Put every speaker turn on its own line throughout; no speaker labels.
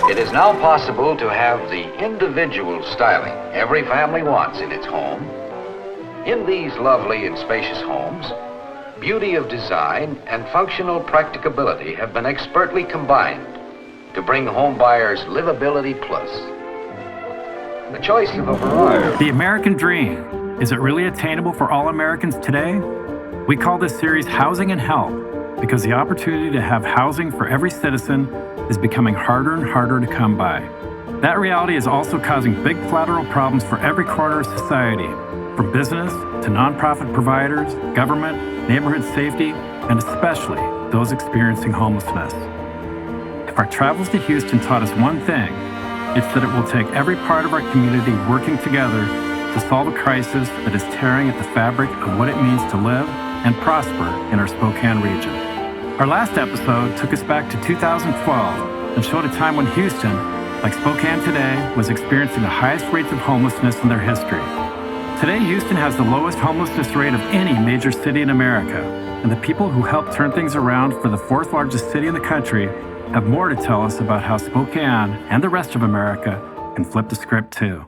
It is now possible to have the individual styling every family wants in its home. In these lovely and spacious homes, beauty of design and functional practicability have been expertly combined to bring home buyers livability plus. The choice of a variety.
The American Dream. Is it really attainable for all Americans today? We call this series Housing and Help because the opportunity to have housing for every citizen is becoming harder and harder to come by. That reality is also causing big collateral problems for every corner of society, from business to nonprofit providers, government, neighborhood safety, and especially those experiencing homelessness. If our travels to Houston taught us one thing, it's that it will take every part of our community working together to solve a crisis that is tearing at the fabric of what it means to live and prosper in our Spokane region. Our last episode took us back to 2012 and showed a time when Houston, like Spokane today, was experiencing the highest rates of homelessness in their history. Today, Houston has the lowest homelessness rate of any major city in America, and the people who helped turn things around for the fourth largest city in the country have more to tell us about how Spokane and the rest of America can flip the script too.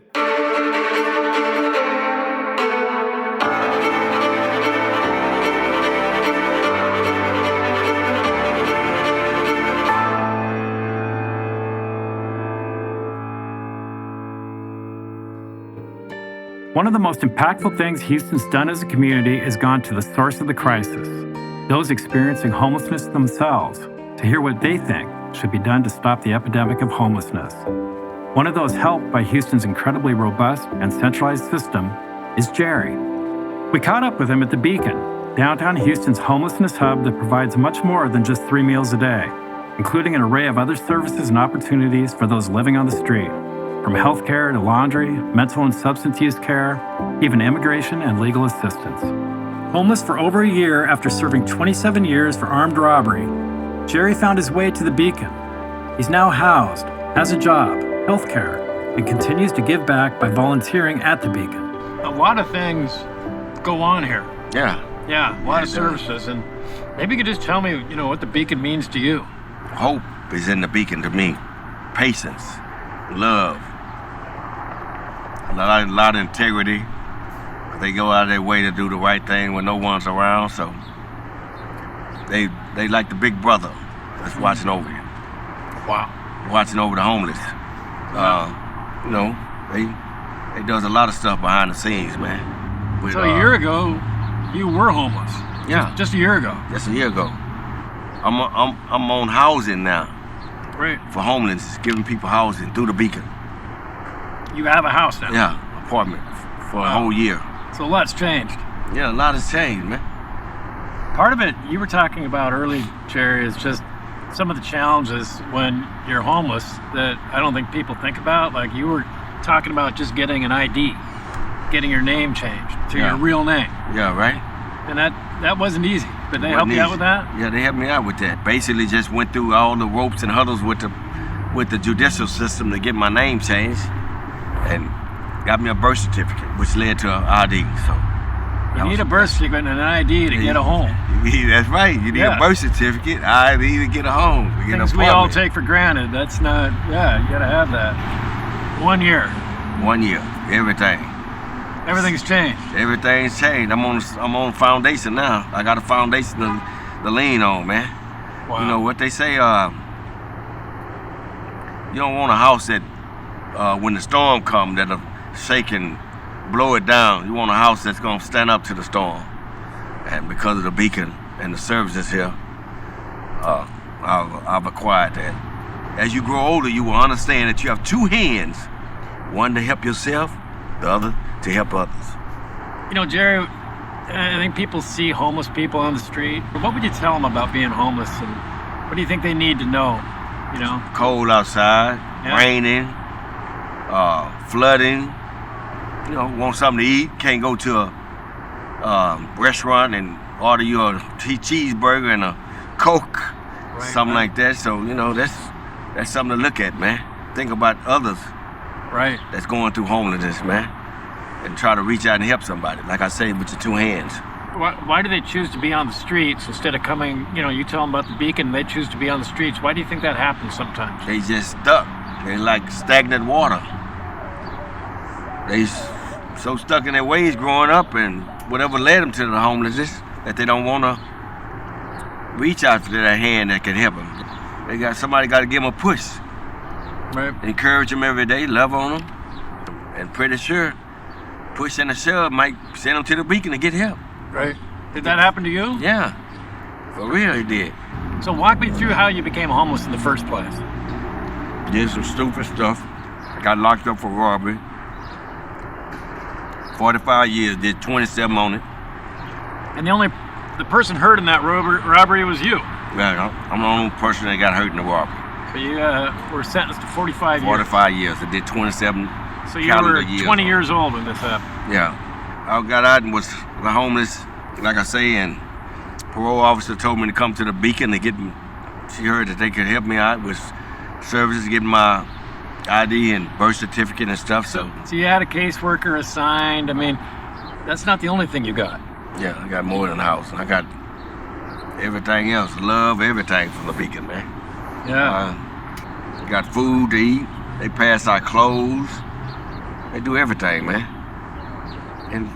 One of the most impactful things Houston's done as a community is gone to the source of the crisis, those experiencing homelessness themselves, to hear what they think should be done to stop the epidemic of homelessness. One of those helped by Houston's incredibly robust and centralized system is Jerry. We caught up with him at the Beacon, downtown Houston's homelessness hub that provides much more than just 3 meals a day, including an array of other services and opportunities for those living on the street. From healthcare to laundry, mental and substance use care, even immigration and legal assistance. Homeless for over a year after serving 27 years for armed robbery, Jerry found his way to the Beacon. He's now housed, has a job, healthcare, and continues to give back by volunteering at the Beacon.
A lot of things go on here.
Yeah.
Yeah, a lot of services, and maybe you could just tell me, what the Beacon means to you.
Hope is in the Beacon to me. Patience, love, a lot of integrity. They go out of their way to do the right thing when no one's around, so they like the big brother that's watching over you.
Wow.
Watching over the homeless. They does a lot of stuff behind the scenes, man. With,
so a year ago, you were homeless.
Yeah.
Just a year ago.
Just a year ago. I'm on housing now.
Right.
For homeless, giving people housing through the Beacon.
You have a house now?
Yeah, apartment for a whole year.
So a lot's changed.
Yeah, a lot has changed, man.
Part of it you were talking about early, Jerry, is just some of the challenges when you're homeless that I don't think people think about. Like you were talking about just getting an ID, getting your name changed to your real name.
Yeah, right.
And that wasn't easy, but they helped you out with that?
Yeah, they helped me out with that. Basically just went through all the ropes and hurdles with the judicial system to get my name changed and got me a birth certificate, which led to an ID. So
you need a birth certificate and an ID to get a home.
That's right. You need a birth certificate, ID to get a home. To get
things we all take for granted. That's not, you gotta have that. 1 year.
1 year, everything.
Everything's changed.
Everything's changed. I'm on foundation now. I got a foundation to lean on, man.
Wow.
You know what they say, you don't want a house that when the storm comes that'll shake and blow it down. You want a house that's gonna stand up to the storm. And because of the Beacon and the services here, I've acquired that. As you grow older, you will understand that you have two hands, one to help yourself, the other to help others.
Jerry, I think people see homeless people on the street. What would you tell them about being homeless, and what do you think they need to know?
Cold outside, raining, flooding. Want something to eat, can't go to a restaurant and order you a cheeseburger and a Coke, something like that. So, that's something to look at, man. Think about others that's going through homelessness, man, and try to reach out and help somebody, like I say, with your two hands.
Why do they choose to be on the streets instead of coming, you tell them about the Beacon, they choose to be on the streets. Why do you think that happens sometimes?
They just stuck. They're like stagnant water. They so stuck in their ways growing up, and whatever led them to the homelessness, that they don't want to reach out to that hand that can help them. Somebody got to give them a push.
Right.
Encourage them every day, love on them, and pretty sure push and a shove might send them to the beacon to get help.
Right. Did that happen to you?
Yeah, for real it did.
So walk me through how you became homeless in the first place.
Did some stupid stuff. I got locked up for robbery. 45 years, did 27 on it.
And the person hurt in that robbery was you.
Yeah, I'm the only person that got hurt in the robbery.
So you were sentenced to 45 years.
45 years. I did 27
So you
calendar
were
years
20 years old when this happened.
Yeah. I got out and was homeless, like I say, and parole officer told me to come to the beacon to get me. She heard that they could help me out with services, getting my ID and birth certificate and stuff. So
you had a caseworker assigned. I mean, that's not the only thing you got.
yeah, I got more than a house. I got everything else. Love everything from the beacon, man.
Yeah.
Got food to eat. They pass out clothes. They do everything, man. And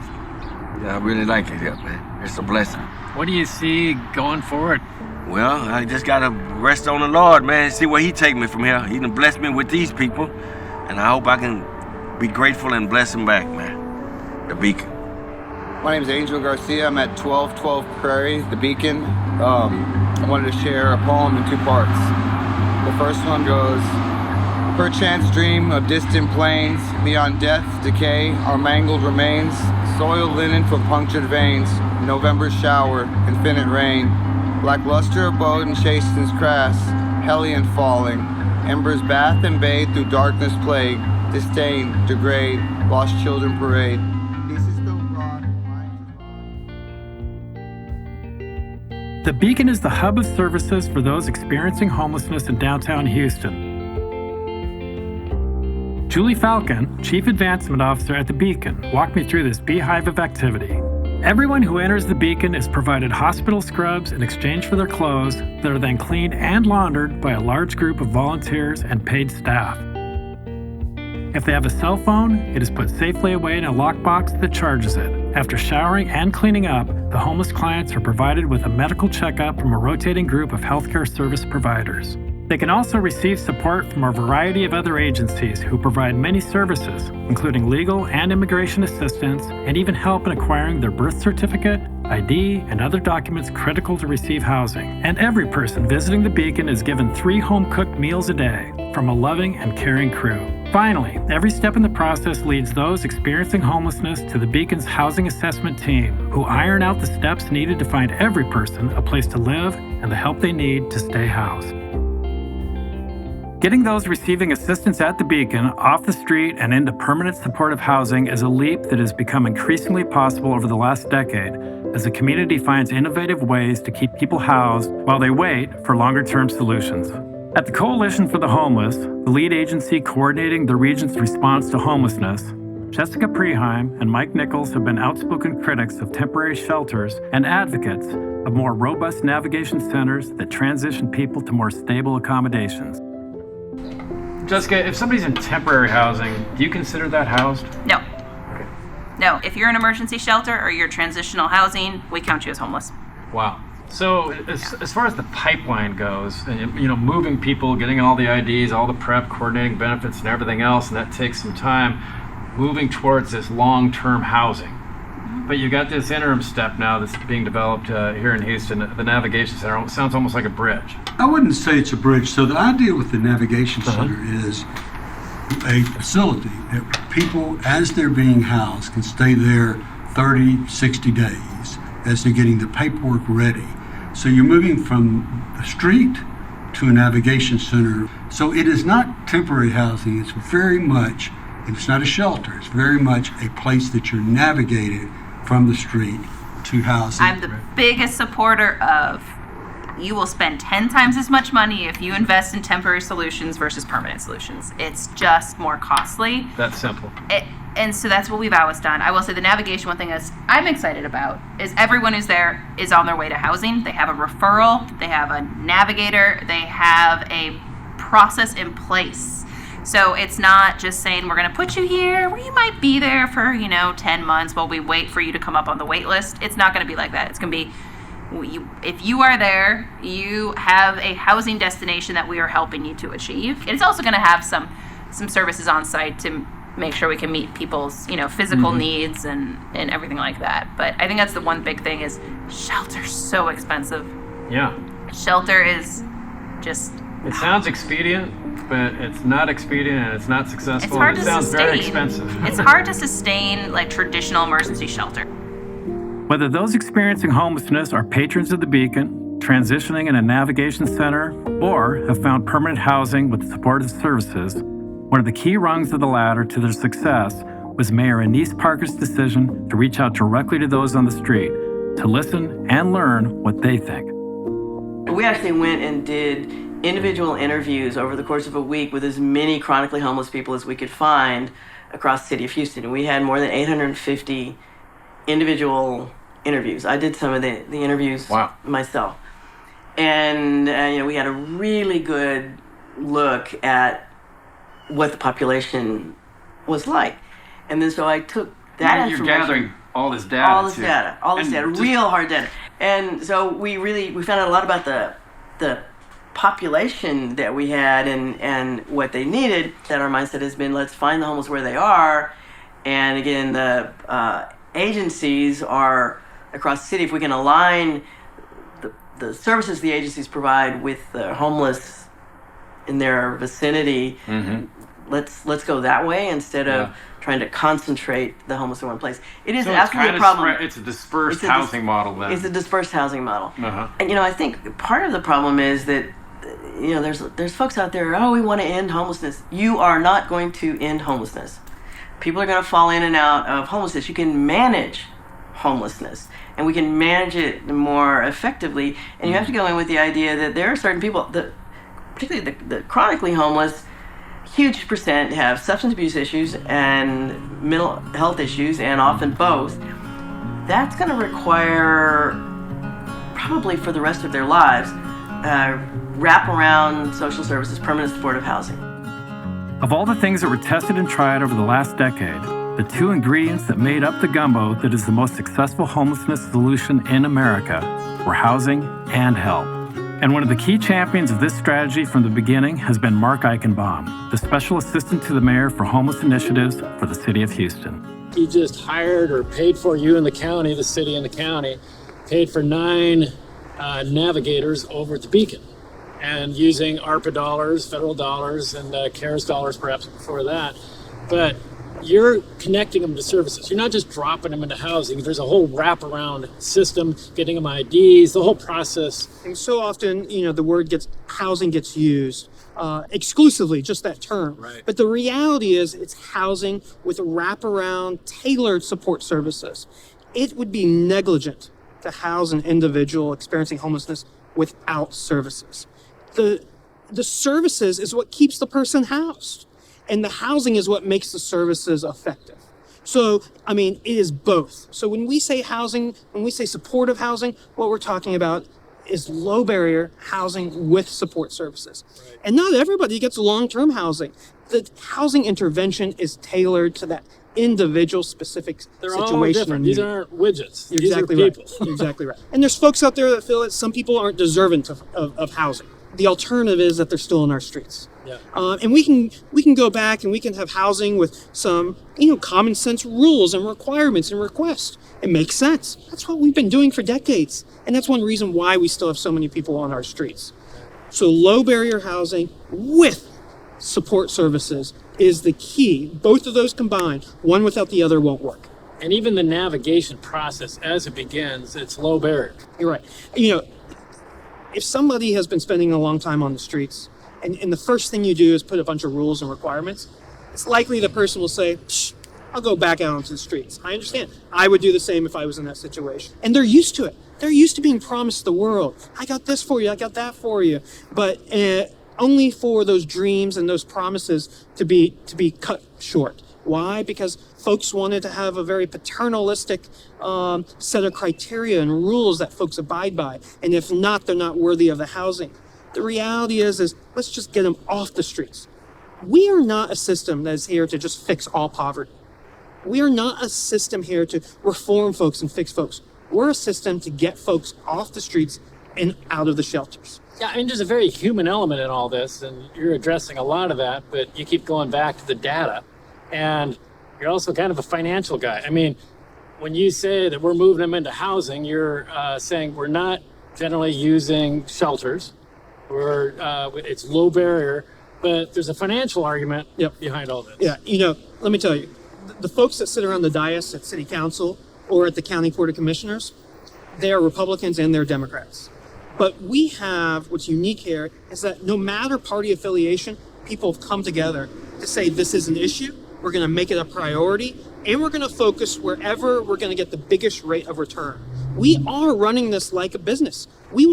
yeah, I really like it here, man. It's a blessing.
What do you see going forward?
Well, I just gotta rest on the Lord, man, and see where He take me from here. He done blessed me with these people, and I hope I can be grateful and bless Him back, man. The beacon.
My name is Angel Garcia. I'm at 1212 Prairie, the Beacon. I wanted to share a poem in two parts. The first one goes, perchance dream of distant plains, beyond death, decay, our mangled remains, soiled linen from punctured veins, November shower, infinite rain, lackluster abode and chastens crass, hellion falling, embers bath and bathe through darkness plague, disdain, degrade, lost children parade.
The Beacon is the hub of services for those experiencing homelessness in downtown Houston. Julie Falcon, Chief Advancement Officer at the Beacon, walked me through this beehive of activity. Everyone who enters the Beacon is provided hospital scrubs in exchange for their clothes that are then cleaned and laundered by a large group of volunteers and paid staff. If they have a cell phone, it is put safely away in a lockbox that charges it. After showering and cleaning up, the homeless clients are provided with a medical checkup from a rotating group of healthcare service providers. They can also receive support from a variety of other agencies who provide many services, including legal and immigration assistance, and even help in acquiring their birth certificate, ID, and other documents critical to receive housing. And every person visiting the Beacon is given 3 home-cooked meals a day from a loving and caring crew. Finally, every step in the process leads those experiencing homelessness to the Beacon's housing assessment team, who iron out the steps needed to find every person a place to live and the help they need to stay housed. Getting those receiving assistance at the Beacon off the street and into permanent supportive housing is a leap that has become increasingly possible over the last decade as the community finds innovative ways to keep people housed while they wait for longer-term solutions. At the Coalition for the Homeless, the lead agency coordinating the region's response to homelessness, Jessica Preheim and Mike Nichols have been outspoken critics of temporary shelters and advocates of more robust navigation centers that transition people to more stable accommodations.
Jessica, if somebody's in temporary housing, do you consider that housed?
No. No, if you're in emergency shelter or you're transitional housing, we count you as homeless.
Wow. So as far as the pipeline goes, and, moving people, getting all the IDs, all the prep, coordinating benefits and everything else, and that takes some time, moving towards this long-term housing. But you got this interim step now that's being developed here in Houston, the Navigation Center. It sounds almost like a bridge.
I wouldn't say it's a bridge. So the idea with the Navigation Center is a facility that people, as they're being housed, can stay there 30, 60 days as they're getting the paperwork ready. So you're moving from the street to a Navigation Center. So it is not temporary housing. It's very much, and it's not a shelter, it's very much a place that you're navigated from the street to housing.
I'm the biggest supporter of you will spend 10 times as much money if you invest in temporary solutions versus permanent solutions. It's just more costly.
That's simple.
And so that's what we've always done. I will say the navigation, one thing that's I'm excited about is everyone who's there is on their way to housing. They have a referral, they have a navigator, they have a process in place So it's not just saying we're going to put you here where you might be there for, 10 months while we wait for you to come up on the wait list. It's not going to be like that. It's going to be, if you are there, you have a housing destination that we are helping you to achieve. It's also going to have some services on site to make sure we can meet people's, physical needs and everything like that. But I think that's the one big thing is shelter's so expensive.
Yeah.
Shelter is just...
It sounds expedient, but it's not expedient and it's not successful.
It's hard
it
to
sounds
sustain.
very expensive.
It's hard to sustain like traditional emergency shelter.
Whether those experiencing homelessness are patrons of the Beacon, transitioning in a navigation center, or have found permanent housing with supportive services, one of the key rungs of the ladder to their success was Mayor Anise Parker's decision to reach out directly to those on the street to listen and learn what they think.
We actually went and did individual interviews over the course of a week with as many chronically homeless people as we could find across the city of Houston. We had more than 850 individual interviews. I did some of the interviews myself. And we had a really good look at what the population was like. And then so I took that
You're
information.
gathering all this data.
All this data, real hard data. And so we found out a lot about the population that we had and what they needed. That our mindset has been, let's find the homeless where they are. And again, the agencies are across the city. If we can align the services the agencies provide with the homeless in their vicinity, let's go that way instead of trying to concentrate the homeless in one place. It is absolutely a problem.
It's a dispersed housing model then.
It's a dispersed housing model. And I think part of the problem is that there's folks out there, we want to end homelessness. You are not going to end homelessness. People are going to fall in and out of homelessness. You can manage homelessness, and we can manage it more effectively. And you have to go in with the idea that there are certain people, particularly the chronically homeless, huge percent have substance abuse issues and mental health issues, and often both. That's going to require, probably for the rest of their lives, wraparound social services, permanent supportive housing.
Of all the things that were tested and tried over the last decade, the two ingredients that made up the gumbo that is the most successful homelessness solution in America were housing and help. And one of the key champions of this strategy from the beginning has been Mark Eichenbaum, the Special Assistant to the Mayor for Homeless Initiatives for the City of Houston.
He just hired or paid for you in the county, the city and the county, paid for 9 navigators over at the Beacon. And using ARPA dollars, federal dollars, and CARES dollars perhaps before that. But you're connecting them to services. You're not just dropping them into housing. There's a whole wraparound system, getting them IDs, the whole process.
And so often, the word housing gets used exclusively, just that term.
Right.
But the reality is it's housing with wraparound, tailored support services. It would be negligent to house an individual experiencing homelessness without services. The services is what keeps the person housed, and the housing is what makes the services effective. So, it is both. So when we say housing, when we say supportive housing, what we're talking about is low barrier housing with support services. Right. And not everybody gets long-term housing. The housing intervention is tailored to that individual specific
They're
situation.
all different. These aren't widgets.
You're exactly
These are people.
Right. You're exactly right. And there's folks out there that feel that some people aren't deserving of housing. The alternative is that they're still in our streets.
Yeah.
And we can go back and we can have housing with some, common sense rules and requirements and requests. It makes sense. That's what we've been doing for decades. And that's one reason why we still have so many people on our streets. So low barrier housing with support services is the key. Both of those combined, one without the other won't work.
And even the navigation process as it begins, it's low barrier.
You're right. If somebody has been spending a long time on the streets, and the first thing you do is put a bunch of rules and requirements, it's likely the person will say, I'll go back out onto the streets. I understand. I would do the same if I was in that situation. And they're used to it. They're used to being promised the world. I got this for you. I got that for you. But only for those dreams and those promises to be cut short. Why? Because folks wanted to have a very paternalistic set of criteria and rules that folks abide by. And if not, they're not worthy of the housing. The reality is let's just get them off the streets. We are not a system that is here to just fix all poverty. We are not a system here to reform folks and fix folks. We're a system to get folks off the streets and out of the shelters.
Yeah, I mean, there's a very human element in all this, and you're addressing a lot of that, but you keep going back to the data, and you're also kind of a financial guy. I mean, when you say that we're moving them into housing, you're saying we're not generally using shelters. It's low barrier, but there's a financial argument behind all this.
Yeah, let me tell you, the folks that sit around the dais at City Council or at the County Board of Commissioners, they are Republicans and they're Democrats. But we have, what's unique here is that no matter party affiliation, people have come together to say this is an issue, we're going to make it a priority, and we're going to focus wherever we're going to get the biggest rate of return. We are running this like a business. We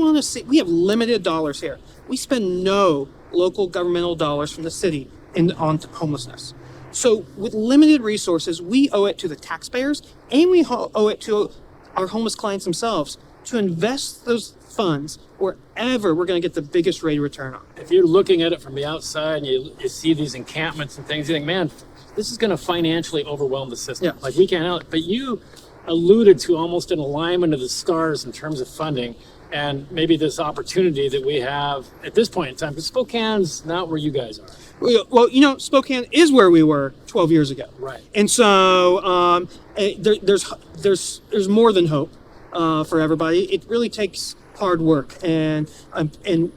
have limited dollars here. We spend no local governmental dollars from the city on homelessness. So with limited resources, we owe it to the taxpayers and we owe it to our homeless clients themselves to invest those funds wherever we're going to get the biggest rate of return on.
If you're looking at it from the outside and you see these encampments and things, you think, man, this is going to financially overwhelm the system.
Yeah.
Like, we can't help it. But you alluded to almost an alignment of the stars in terms of funding and maybe this opportunity that we have at this point in time, because Spokane's not where you guys are.
Well, Spokane is where we were 12 years ago.
Right.
And so there's more than hope for everybody. It really takes hard work and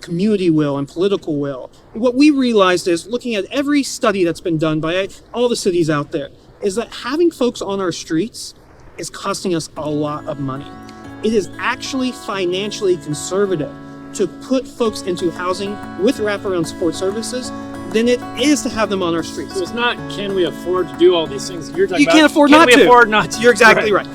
community will and political will. What we realized is, looking at every study that's been done by all the cities out there, is that having folks on our streets is costing us a lot of money. It is actually financially conservative to put folks into housing with wraparound support services than it is to have them on our streets.
So it's not, can we afford to do all these things you're talking about?
You can't afford
can
not
we
to.
afford not to?
You're exactly right.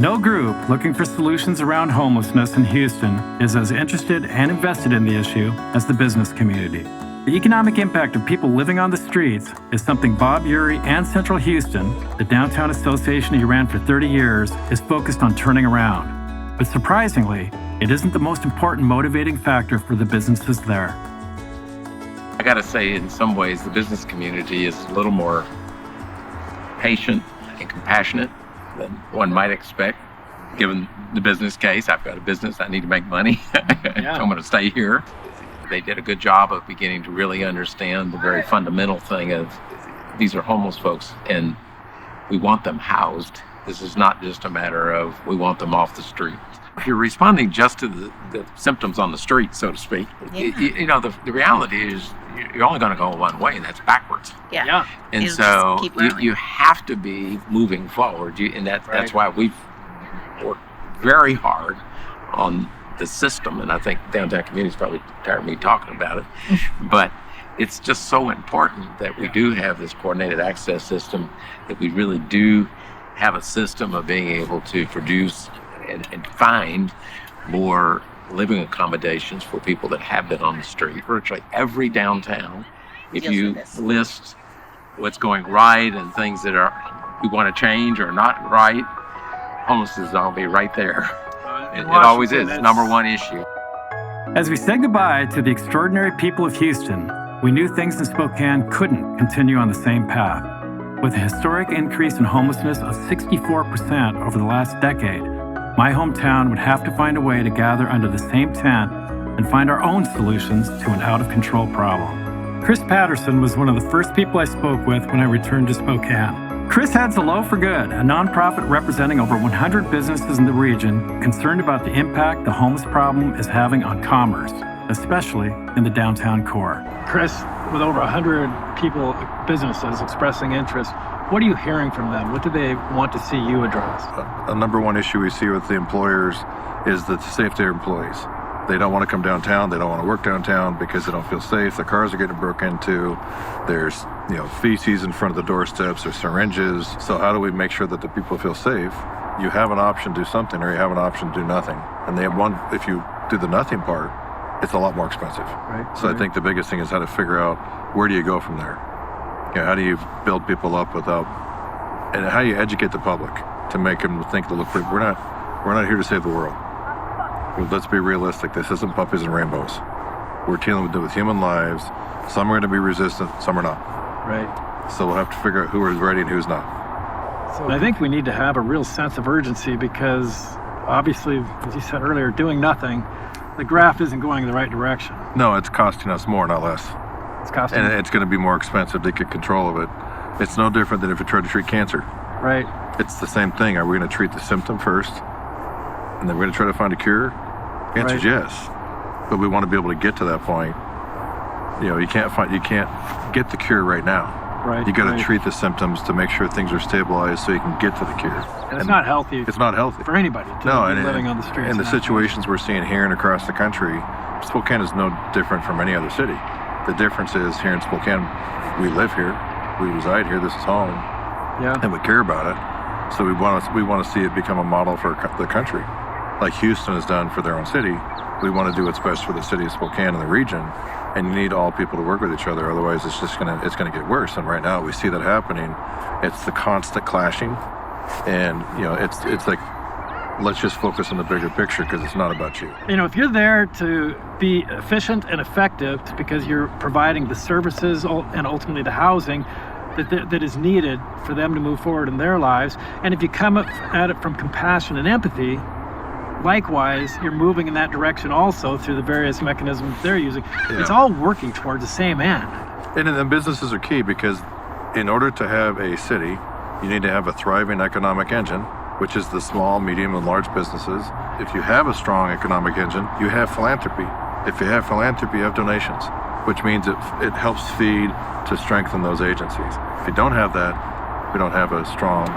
No group looking for solutions around homelessness in Houston is as interested and invested in the issue as the business community. The economic impact of people living on the streets is something Bob Urey and Central Houston, the downtown association he ran for 30 years, is focused on turning around. But surprisingly, it isn't the most important motivating factor for the businesses there.
I gotta say, in some ways, the business community is a little more patient and compassionate than one might expect, given the business case. I've got a business, I need to make money. I'm gonna stay here. They did a good job of beginning to really understand the very fundamental thing of, these are homeless folks and we want them housed. This is not just a matter of we want them off the street. If you're responding just to the symptoms on the street, so to speak, the reality is you're only going to go one way, and that's backwards.
Yeah.
And so you have to be moving forward, and that's why we've worked very hard on the system, and I think downtown community's probably tired of me talking about it, but it's just so important that we do have this coordinated access system, that we really do have a system of being able to produce and find more living accommodations for people that have been on the street. Virtually every downtown, if you list what's going right and things that we want to change or not right, homelessness will be right there. It always is. It's number one issue.
As we said goodbye to the extraordinary people of Houston, we knew things in Spokane couldn't continue on the same path. With a historic increase in homelessness of 64% over the last decade, my hometown would have to find a way to gather under the same tent and find our own solutions to an out-of-control problem. Chris Patterson was one of the first people I spoke with when I returned to Spokane. Chris heads Hello for Good, a nonprofit representing over 100 businesses in the region concerned about the impact the homeless problem is having on commerce, especially in the downtown core.
Chris, with over 100 people, businesses expressing interest, what are you hearing from them? What do they want to see you address?
The number one issue we see with the employers is the safety of employees. They don't want to come downtown. They don't want to work downtown because they don't feel safe. The cars are getting broken into. There's, feces in front of the doorsteps. There's syringes. So how do we make sure that the people feel safe? You have an option to do something, or you have an option to do nothing. And if you do the nothing part, it's a lot more expensive.
Right.
So I think the biggest thing is how to figure out, where do you go from there? How do you build people up and how do you educate the public to make them think, look, we're not here to save the world. Let's be realistic. This isn't puppies and rainbows. We're dealing with human lives. Some are going to be resistant, some are not.
Right.
So we'll have to figure out who is ready and who's not.
So I think we need to have a real sense of urgency because obviously, as you said earlier, doing nothing, the graph isn't going in the right direction.
No, it's costing us more, not less.
It's costing.
And it's going to be more expensive to get control of it. It's no different than if you try to treat cancer.
Right.
It's the same thing. Are we going to treat the symptom first, and then we're going to try to find a cure? The answer is yes. But we want to be able to get to that point. You know, you can't get the cure right now.
Right.
You got to treat the symptoms to make sure things are stabilized so you can get to the cure.
And it's not healthy.
It's not healthy
for anybody to be living on the streets.
And the situations we're seeing here and across the country, Spokane is no different from any other city. The difference is here in Spokane, we live here, we reside here. This is home, and we care about it. So we want to see it become a model for the country, like Houston has done for their own city. We want to do what's best for the city of Spokane and the region. And you need all people to work with each other, otherwise it's gonna get worse. And right now we see that happening. It's the constant clashing, and you know it's like, let's just focus on the bigger picture because it's not about you.
You know, if you're there to be efficient and effective, it's because you're providing the services and ultimately the housing that is needed for them to move forward in their lives. And if you come at it from compassion and empathy, likewise, you're moving in that direction also through the various mechanisms they're using. Yeah. It's all working towards the same end.
And then businesses are key because in order to have a city, you need to have a thriving economic engine, which is the small, medium, and large businesses. If you have a strong economic engine, you have philanthropy. If you have philanthropy, you have donations, which means it helps feed to strengthen those agencies. If you don't have that, we don't have a strong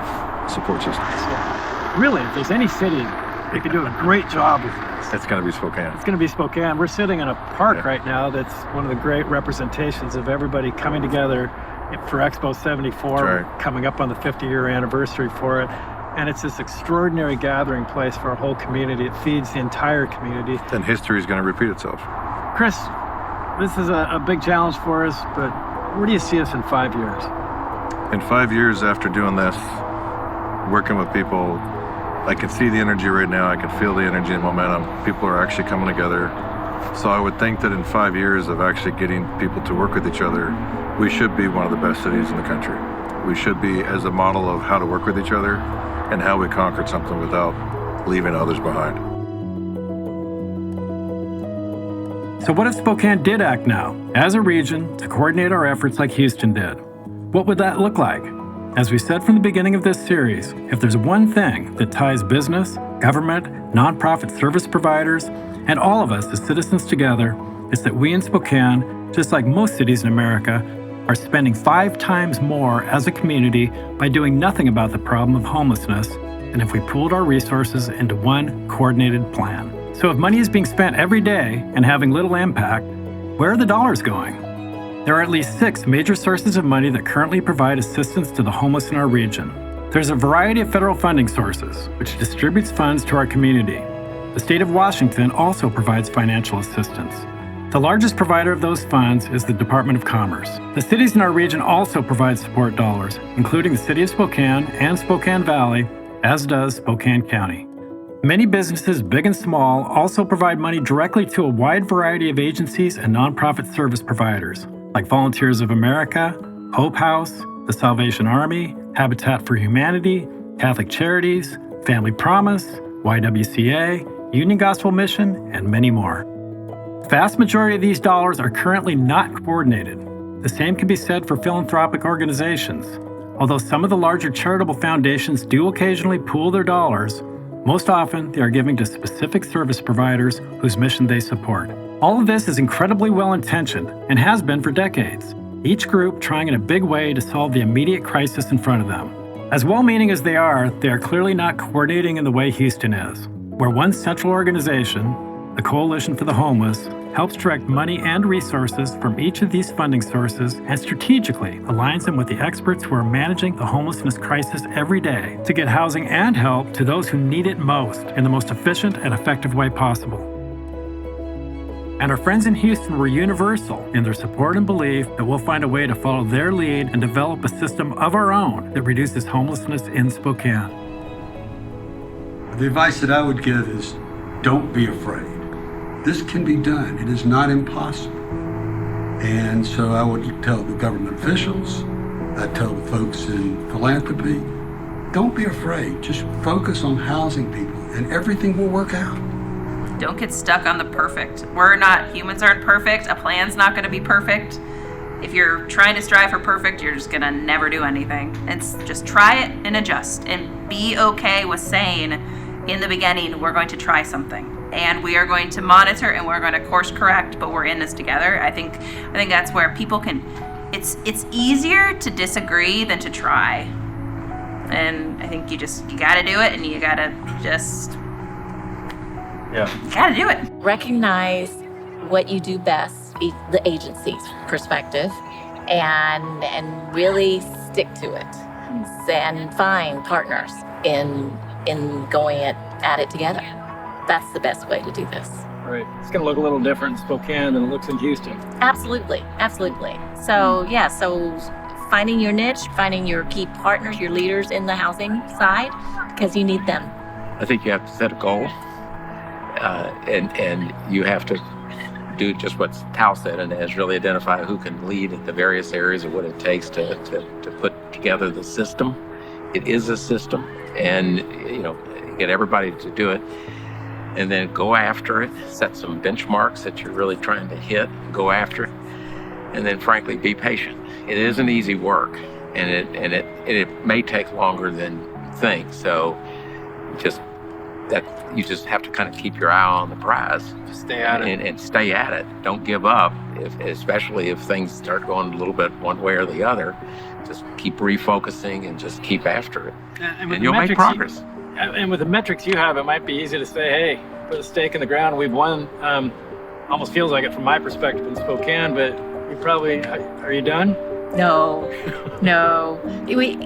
support system.
So, really, if there's any city they can do a great job with this,
it's going to be Spokane.
It's going to be Spokane. We're sitting in a park right now that's one of the great representations of everybody coming together for Expo 74. We're coming up on the 50-year anniversary for it. And it's this extraordinary gathering place for our whole community. It feeds the entire community.
And history is going to repeat itself.
Chris, this is a big challenge for us, but where do you see us in 5 years?
In 5 years after doing this, working with people, I can see the energy right now. I can feel the energy and momentum. People are actually coming together. So I would think that in 5 years of actually getting people to work with each other, we should be one of the best cities in the country. We should be as a model of how to work with each other and how we conquered something without leaving others behind.
So what if Spokane did act now, as a region, to coordinate our efforts like Houston did? What would that look like? As we said from the beginning of this series, if there's one thing that ties business, government, nonprofit service providers, and all of us as citizens together, it's that we in Spokane, just like most cities in America, are spending 5 times more as a community by doing nothing about the problem of homelessness than if we pooled our resources into one coordinated plan. So if money is being spent every day and having little impact, where are the dollars going? There are at least 6 major sources of money that currently provide assistance to the homeless in our region. There's a variety of federal funding sources, which distributes funds to our community. The state of Washington also provides financial assistance. The largest provider of those funds is the Department of Commerce. The cities in our region also provide support dollars, including the city of Spokane and Spokane Valley, as does Spokane County. Many businesses, big and small, also provide money directly to a wide variety of agencies and nonprofit service providers, like Volunteers of America, Hope House, the Salvation Army, Habitat for Humanity, Catholic Charities, Family Promise, YWCA, Union Gospel Mission, and many more. The vast majority of these dollars are currently not coordinated. The same can be said for philanthropic organizations. Although some of the larger charitable foundations do occasionally pool their dollars, most often they are giving to specific service providers whose mission they support. All of this is incredibly well-intentioned and has been for decades, each group trying in a big way to solve the immediate crisis in front of them. As well-meaning as they are clearly not coordinating in the way Houston is, where one central organization, the Coalition for the Homeless, helps direct money and resources from each of these funding sources and strategically aligns them with the experts who are managing the homelessness crisis every day to get housing and help to those who need it most in the most efficient and effective way possible. And our friends in Houston were universal in their support and belief that we'll find a way to follow their lead and develop a system of our own that reduces homelessness in Spokane.
The advice that I would give is don't be afraid. This can be done. It is not impossible. And so I would tell the government officials, I tell the folks in philanthropy, don't be afraid. Just focus on housing people and everything will work out.
Don't get stuck on the perfect. Humans aren't perfect. A plan's not going to be perfect. If you're trying to strive for perfect, you're just going to never do anything. And just try it and adjust and be okay with saying in the beginning, we're going to try something and we are going to monitor and we're going to course correct, but we're in this together. I think that's where people can, it's easier to disagree than to try. And I think you got to do it, and you got to just, you got to do it.
Recognize what you do best, the agency's perspective, and really stick to it, and find partners in going at it together. That's the best way to do this.
Right. It's going to look a little different in Spokane than it looks in Houston.
Absolutely. So finding your niche, finding your key partners, your leaders in the housing side, because you need them.
I think you have to set a goal, and you have to do just what Tal said, and is really identify who can lead in the various areas of what it takes to put together the system. It is a system, and get everybody to do it, and then go after it. Set some benchmarks that you're really trying to hit. Go after it, and then frankly, be patient. It isn't easy work, and it may take longer than you think. So you just have to kind of keep your eye on the prize.
Just stay at it.
And stay at it. Don't give up, especially if things start going a little bit one way or the other. Just keep refocusing and just keep after it. And you'll make progress.
And with the metrics you have, it might be easy to say, hey, put a stake in the ground. We've won. Almost feels like it from my perspective in Spokane, but we probably, are you done?
No.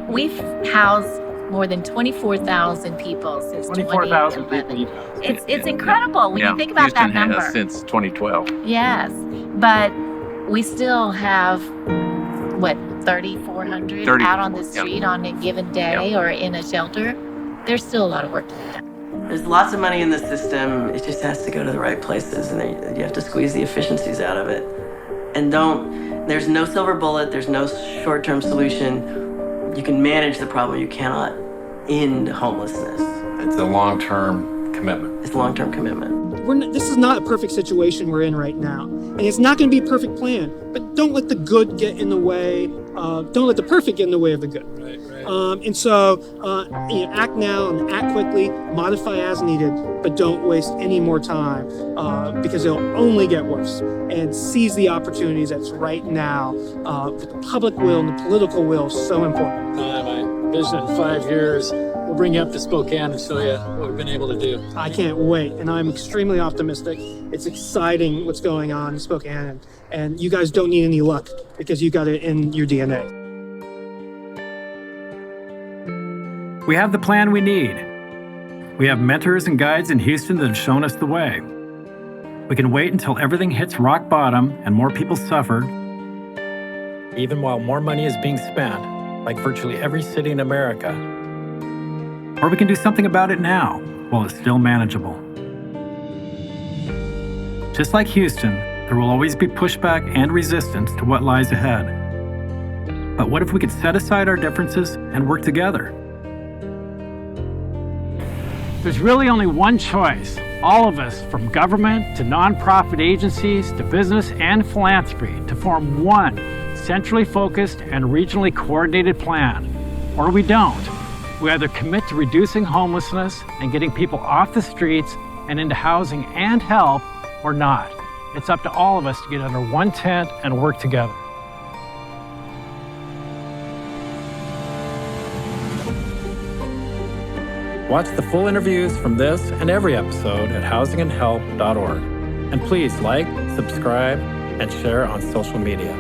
We've housed more than 24,000 people since
24,000 people.
It's incredible when you think about
Houston
that number.
Has since 2012.
Yes, but we still have 3,400 out on the street on a given day or in a shelter. There's still a lot of work to be done.
There's lots of money in the system. It just has to go to the right places, and you have to squeeze the efficiencies out of it. And there's no silver bullet. There's no short-term solution. You can manage the problem. You cannot end homelessness.
It's a long-term commitment.
It's a long-term commitment.
This is not a perfect situation we're in right now. And it's not going to be a perfect plan. But don't let the good get in the way. Don't let the perfect get in the way of the good.
Right.
And so act now and act quickly, modify as needed, but don't waste any more time because it'll only get worse. And seize the opportunities that's right now. The public will and the political will is so important.
My vision in 5 years, we'll bring you up to Spokane and show you what we've been able to do.
I can't wait, and I'm extremely optimistic. It's exciting what's going on in Spokane, and you guys don't need any luck because you got it in your DNA.
We have the plan we need. We have mentors and guides in Houston that have shown us the way. We can wait until everything hits rock bottom and more people suffer, even while more money is being spent, like virtually every city in America. Or we can do something about it now, while it's still manageable. Just like Houston, there will always be pushback and resistance to what lies ahead. But what if we could set aside our differences and work together?
There's really only one choice. All of us, from government to nonprofit agencies to business and philanthropy, to form one centrally focused and regionally coordinated plan. Or we don't. We either commit to reducing homelessness and getting people off the streets and into housing and help, or not. It's up to all of us to get under one tent and work together.
Watch the full interviews from this and every episode at housingandhelp.org. And please like, subscribe, and share on social media.